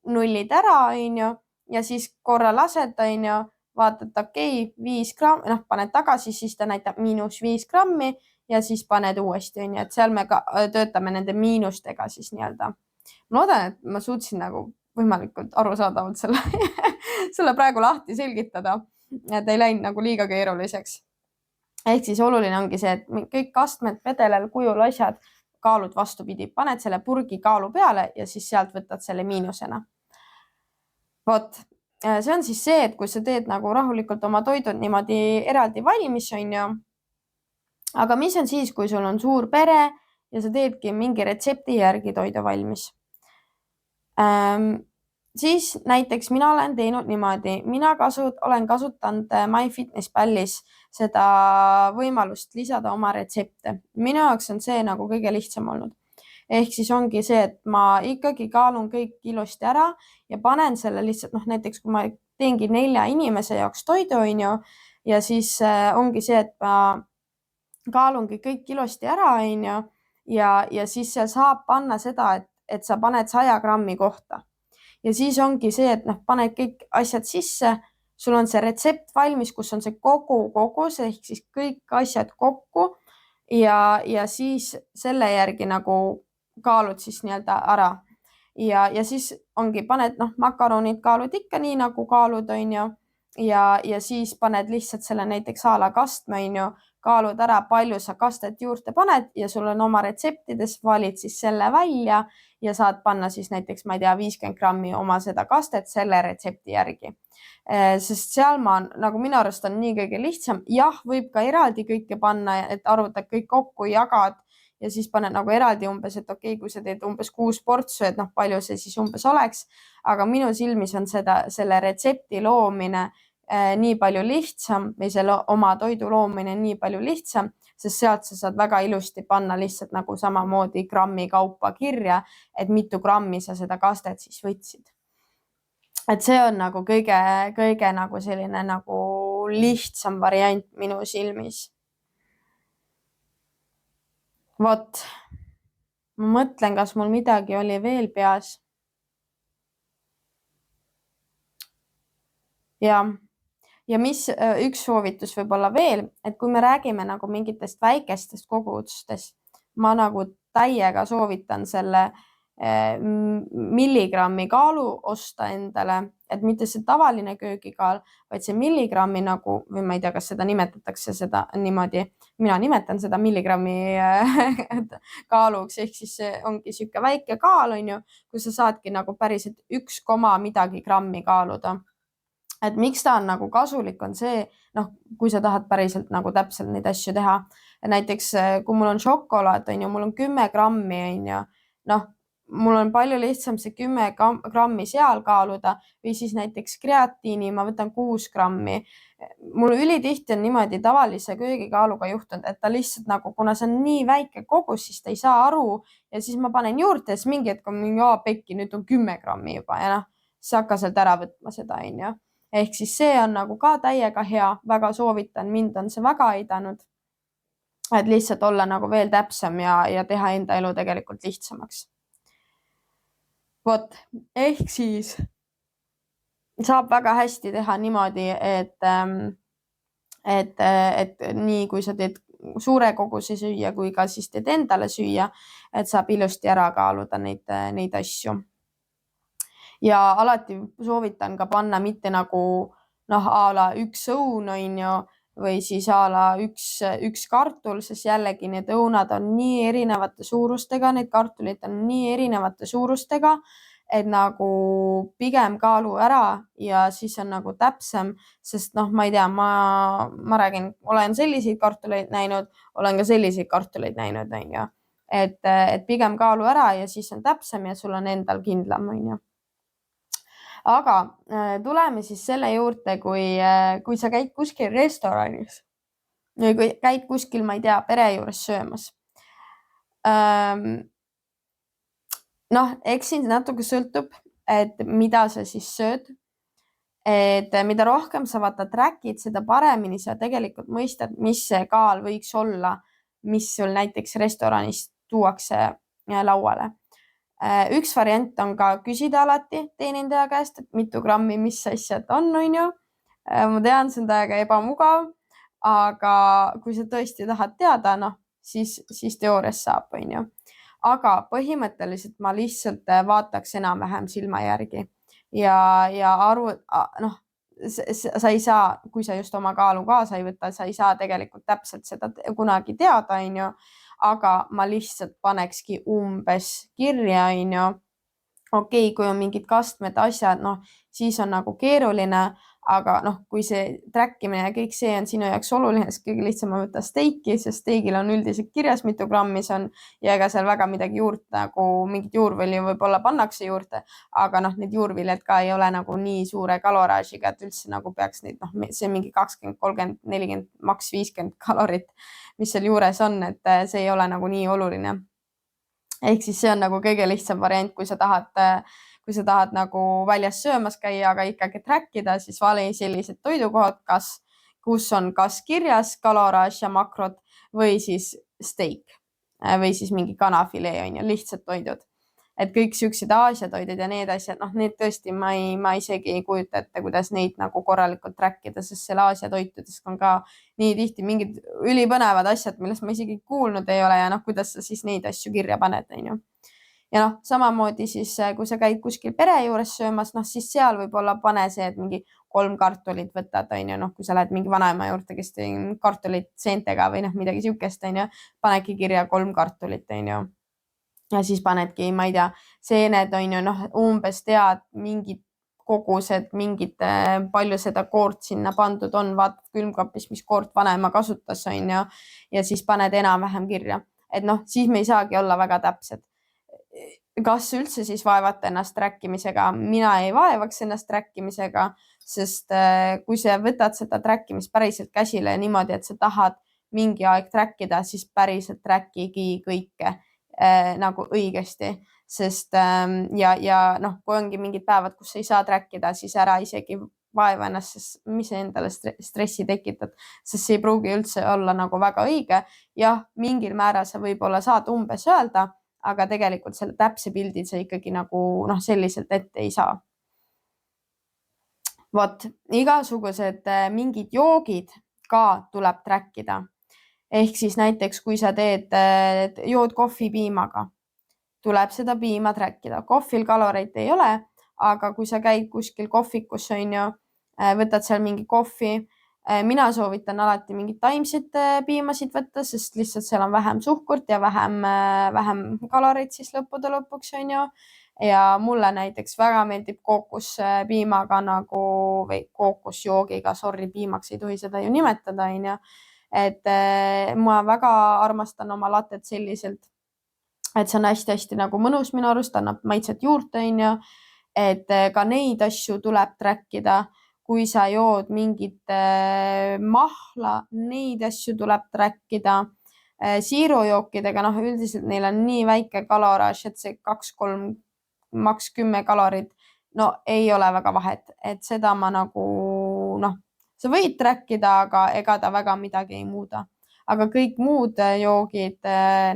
nullid ära, on ju, ja siis korra lased, on ju, vaatad, okei, 5 grammi, paned tagasi, siis ta näitab -5 grammi ja siis paned uuesti, on ju, et seal me ka töötame nende miinustega siis nii-öelda. Ma loodan, et ma suutsin nagu võimalikult arusaadavalt selle praegu lahti selgitada, et ei läinud nagu liiga keeruliseks. Ehk siis oluline ongi see, et kõik astmed, vedelal, kujul, asjad, kaalud vastupidi, paned selle purgi kaalu peale ja siis sealt võtad selle miinusena. Vot, see on siis see, et kui sa teed nagu rahulikult oma toidud niimoodi eraldi valmis, on ju. Aga mis on siis, kui sul on suur pere ja sa teedki mingi retsepti järgi toidu valmis? Siis näiteks mina olen teinud niimoodi, mina olen kasutanud MyFitnessPalis seda võimalust lisada oma retsepte. Minu jaoks on see nagu kõige lihtsam olnud. Ehk siis ongi see, et ma ikkagi kaalun kõik ilusti ära ja panen selle lihtsalt, näiteks kui ma teengi 4 inimese jaoks toidu, on ju, ja siis ongi see, et ma kaalungi kõik ilusti ära, on ju, ja siis seal saab panna seda, et sa paned 100 grammi kohta. Ja siis ongi see, et paned kõik asjad sisse, sul on see retsept valmis, kus on see kogus, ehk siis kõik asjad kokku ja siis selle järgi nagu kaalud siis nii-öelda ära ja siis ongi, paned makaronid kaalud ikka nii nagu kaalud, on ju, ja siis paned lihtsalt selle näiteks a la kastme, on ju, kaalud ära, palju sa kastet juurde paned ja sul on oma retseptides, valid siis selle välja ja saad panna siis näiteks, ma ei tea, 50 grammi oma seda kastet selle retsepti järgi. Sest seal nagu minu arust on nii kõige lihtsam. Jah, võib ka eraldi kõike panna, et arvutad kõik kokku, jagad ja siis paned nagu eraldi umbes, et okei, kui sa teed umbes 6 portsu, et palju see siis umbes oleks. Aga minu silmis on selle retsepti loomine nii palju lihtsam või selle oma toidu loomine nii palju lihtsam, sest sealt sa saad väga ilusti panna lihtsalt nagu samamoodi grammi kaupa kirja, et mitu grammi sa seda kastet siis võtsid. Et see on nagu kõige nagu selline nagu lihtsam variant minu silmis. Vot, ma mõtlen, kas mul midagi oli veel peas. Ja mis üks soovitus võib olla veel, et kui me räägime nagu mingitest väikestest kogustest, ma nagu täiega soovitan selle milligrammi kaalu osta endale, et mitte see tavaline köögikaal, vaid see milligrammi nagu, või ma ei tea, kas seda nimetatakse seda niimoodi, mina nimetan seda milligrammi kaaluks, ehk siis see ongi siuke väike kaal, on ju, kui sa saadki nagu päriselt 1, midagi grammi kaaluda. Et miks ta on nagu kasulik, on see, kui sa tahad päriselt nagu täpselt neid asju teha. Näiteks, kui mul on šokolaad, on ju, mul on 10 grammi, on ju, mul on palju lihtsam see 10 grammi seal kaaluda või siis näiteks kreatiini ma võtan 6 grammi. Mul ülitihti on niimoodi tavalise köögikaaluga juhtunud, et ta lihtsalt nagu, kuna see on nii väike kogus, siis ta ei saa aru ja siis ma panen juurde ja siis mingi hetk on mingi pekki, nüüd on 10 grammi juba ja siis hakka sealt ära võtma seda, on ju. Ehk siis see on nagu ka täiega hea, väga soovitan, mind on see väga aidanud, et lihtsalt olla nagu veel täpsem ja teha enda elu tegelikult lihtsamaks. Vot, ehk siis saab väga hästi teha niimoodi, et nii kui sa teed suure koguse süüa, kui ka siis teed endale süüa, et saab ilusti ära kaaluda neid asju. Ja alati soovitan ka panna mitte nagu a la 1 õun, on ju, või siis a la üks kartul, sest jällegi need õunad on nii erinevate suurustega, need kartulid on nii erinevate suurustega, et nagu pigem kaalu ära ja siis on nagu täpsem, sest noh, ma ei tea, ma räägin, olen selliseid kartuleid näinud, olen ka selliseid kartuleid näinud, on ju. Et pigem kaalu ära ja siis on täpsem ja sul on endal kindlam, on ju. Aga tuleme siis selle juurde, kui sa käid kuskil restoranis või kui käid kuskil, ma ei tea, pere juures söömas. Noh, eks siin natuke sõltub, et mida sa siis sööd. Et mida rohkem sa vaata track'id, seda paremini sa tegelikult mõistad, mis see kaal võiks olla, mis sul näiteks restoranis tuuakse lauale. Üks variant on ka küsida alati teenindaja käest, et mitu grammi, mis asjad on ju. Ma tean, see on täiega ebamugav, aga kui sa tõesti tahad teada, noh, siis teoorias saab, on ju. Aga põhimõtteliselt ma lihtsalt vaataks enam-vähem silma järgi ja aru, noh, sa ei saa, kui sa just oma kaalu kaasa ei võta, sa ei saa tegelikult täpselt seda kunagi teada, on ju. Aga ma lihtsalt panekski umbes kirja, on ju. Okei, kui on mingid kastmed, asjad, noh, siis on nagu keeruline, aga noh, kui see trackimine ja kõik see on sinu jaoks oluline, siis kõige lihtsam on võtta steiki, sest steigil on üldiselt kirjas, mitu grammi see on ja ega seal väga midagi juurde, nagu mingit juurvilju võib-olla pannakse juurde, aga noh, need juurviljad ka ei ole nagu nii suure kaloraažiga, et üldse nagu peaks neid, noh, see mingi 20, 30, 40, maks 50 kalorit, mis seal juures on, et see ei ole nagu nii oluline. Ehk siis see on nagu kõige lihtsam variant, kui sa tahad nagu väljas söömas käia, aga ikkagi trackida, siis vali sellised toidukohad, kus on kas kirjas kaloraaž ja makrod või siis steik või siis mingi kanafilee, on ju, lihtsad toidud. Et kõik siuksed Aasia toidud ja need asjad, noh, need tõesti ma isegi ei kujuta ette, kuidas neid nagu korralikult trackida, sest selle Aasia toitudes on ka nii tihti mingid ülipõnevad asjad, millest ma isegi kuulnud ei ole ja noh, kuidas sa siis neid asju kirja paned, on ju. Ja noh, samamoodi siis, kui sa käid kuskil pere juures söömas, noh, siis seal võib-olla pane see, et mingi 3 kartulit võtad, on ju, noh, kui sa lähed mingi vanaema juurde, kes teeb kartulit seentega või noh, midagi siukest, on ju, panedki kirja 3 kartulit, on ju. Ja siis panedki, ma ei tea, seened on ju, noh, umbes tead mingid kogused, mingid palju seda koort sinna pandud on, vaatad külmkapis, mis koort vanaema kasutas, on ju, ja siis paned enam-vähem kirja. Et noh, siis me ei saagi olla väga täpsed. Kas üldse siis vaevata ennast trackimisega? Mina ei vaevaks ennast trackimisega, sest kui sa võtad seda trackimist päriselt käsile niimoodi, et sa tahad mingi aeg trackida, siis päriselt trackigi kõike nagu õigesti, sest ja noh, kui ongi mingid päevad, kus ei saa trackida, siis ära isegi vaeva ennast, sest mis endale stressi tekitad, sest see ei pruugi üldse olla nagu väga õige. Jah, mingil määral sa võib-olla saad umbes öelda, aga tegelikult selle täpse pildi sa ikkagi nagu noh, selliselt ette ei saa. Vot, igasugused mingid joogid ka tuleb trackida. Ehk siis näiteks, kui sa jood kohvi piimaga, tuleb seda piima trackida. Kohvil kaloreid ei ole, aga kui sa käid kuskil kohvikus, on ju, võtad seal mingi kohvi, mina soovitan alati mingid taimset piimasid võtta, sest lihtsalt seal on vähem suhkurt ja vähem kaloreid siis lõppude lõpuks, on ju. Ja mulle näiteks väga meeldib kookospiimaga nagu või kookosjoogiga, sorry, piimaks ei tohi seda ju nimetada, on ju. Et ma väga armastan oma latet selliselt, et see on hästi-hästi nagu mõnus minu arust, annab maitset juurde, on ju. Et ka neid asju tuleb trackida. Kui sa jood mingit mahla, neid asju tuleb trackida. Siirujookidega, noh, üldiselt neil on nii väike kaloraaž, et see 2-3, maks 10 kalorit, no ei ole väga vahet, et seda ma nagu, noh, sa võid trackida, aga ega ta väga midagi ei muuda. Aga kõik muud joogid,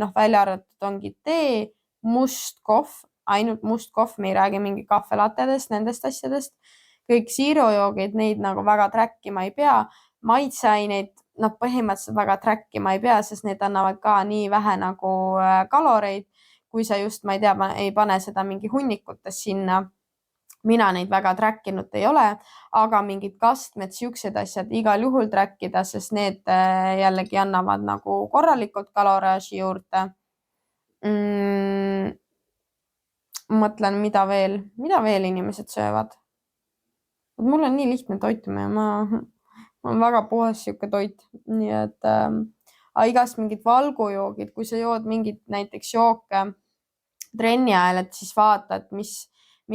noh, välja arvatud ongi tee, must kohv, ainult must kohv, me ei räägi mingi kahvelatedest, nendest asjadest. Kõik siirujoogid, neid nagu väga trackima ei pea. Maitseaineid, noh, põhimõtteliselt väga trackima ei pea, sest need annavad ka nii vähe nagu kaloreid, kui sa just, ma ei tea, ei pane seda mingi hunnikutes sinna. mina neid väga trackinud ei ole, aga mingid kastmed, siuksed asjad igal juhul trackida, sest need jällegi annavad nagu korralikult kaloraaži juurde. Mõtlen, mida veel inimesed söövad. Mul on nii lihtne toitumine, ma on väga puhas siuke toit, nii et igast mingid valgujoogid, kui sa jood mingit näiteks jooke trenni ajal, et siis vaata, et mis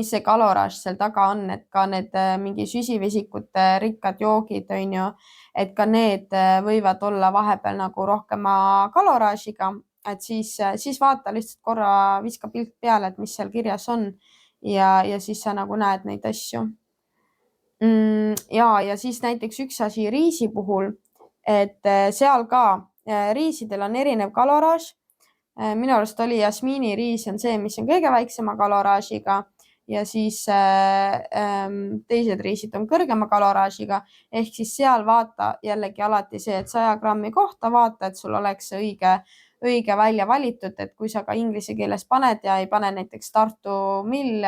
see kaloraaž seal taga on, et ka need mingi süsivesikute rikkad joogid, on ju, et ka need võivad olla vahepeal nagu rohkema kaloraažiga, et siis vaata lihtsalt korra, viska pilt peale, et mis seal kirjas on ja siis sa nagu näed neid asju. Ja siis näiteks üks asi riisi puhul, et seal ka riisidel on erinev kaloraaž. Minu arust oli jasmiiniriis on see, mis on kõige väiksema kaloraažiga ja siis teised riisid on kõrgema kaloraažiga. Ehk siis seal vaata jällegi alati see, et 100 grammi kohta vaata, et sul oleks see õige välja valitud, et kui sa ka inglise keeles paned ja ei pane näiteks Tartu Mill,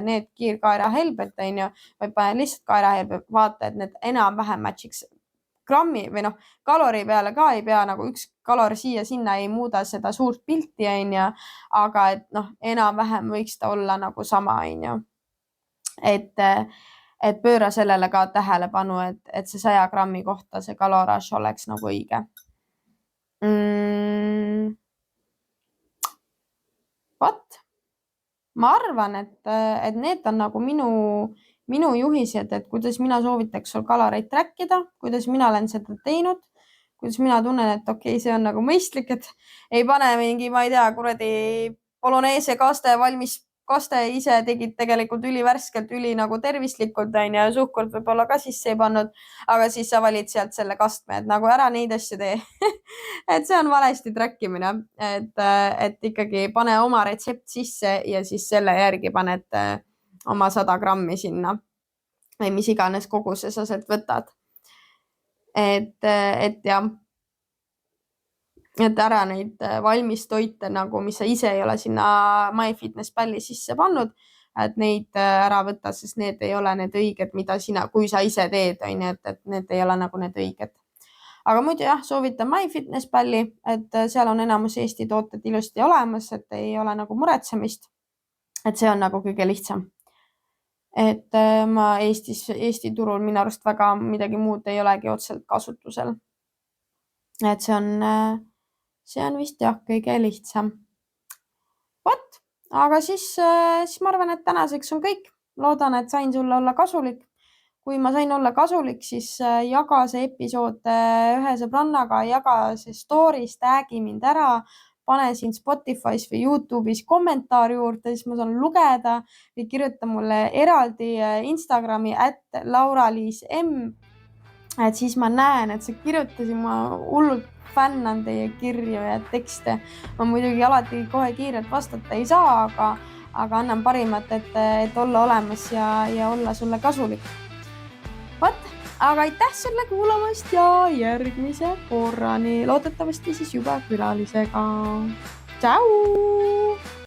need kiirkaerahelbed, on ju, vaid pane lihtsalt kaerahelbed, vaata, et need enam-vähem matchiks grammi või kalori peale ka ei pea nagu üks kalor siia-sinna ei muuda seda suurt pilti, on ju, aga et enam-vähem võiks ta olla nagu sama, on ju. Et pööra sellele ka tähelepanu, et see 100 grammi kohta see kaloraaž oleks nagu õige. Vot, ma arvan, et need on nagu minu juhised, et kuidas mina soovitaks sul kaloreid trackida, kuidas mina olen seda teinud, kuidas mina tunnen, et okei, see on nagu mõistlik, et ei pane mingi, ma ei tea, kuradi bolognese kaste valmis kaste ise tegid tegelikult ülivärskelt, nagu tervislikult, on ju, suhkurt võib-olla ka sisse ei pannud, aga siis sa valid sealt selle kastme, et nagu ära neid asju tee. Et see on valesti trackimine, et ikkagi pane oma retsept sisse ja siis selle järgi paned oma 100 grammi sinna või mis iganes koguse sa sealt võtad. Et jah, et ära neid valmis toite nagu, mis sa ise ei ole sinna MyFitnessPalli sisse pannud, et neid ära võtta, sest need ei ole need õiged, mida sina, kui sa ise teed, on ju, et need ei ole nagu need õiged. Aga muidu jah, soovitan MyFitnessPalli, et seal on enamus Eesti tooted ilusti olemas, et ei ole nagu muretsemist. Et see on nagu kõige lihtsam. Et ma Eesti turul minu arust väga midagi muud ei olegi otseselt kasutusel. Et see on vist jah, kõige lihtsam. Vot, aga siis ma arvan, et tänaseks on kõik. Loodan, et sain sulle olla kasulik. Kui ma sain olla kasulik, siis jaga see episood ühe sõbrannaga, jaga see stories, tag'i mind ära, pane siin Spotify's või YouTube'is kommentaar juurde, siis ma saan lugeda või kirjuta mulle eraldi Instagrami @lauraliis_m. Et siis ma näen, et sa kirjutasid, ma hullult fännan teie kirju ja tekste. Ma muidugi alati kohe kiirelt vastata ei saa, aga annan parimat, et olla olemas ja olla sulle kasulik. Vot, aga aitäh sulle kuulamast ja järgmise korrani. Loodetavasti siis juba külalisega. Tšau!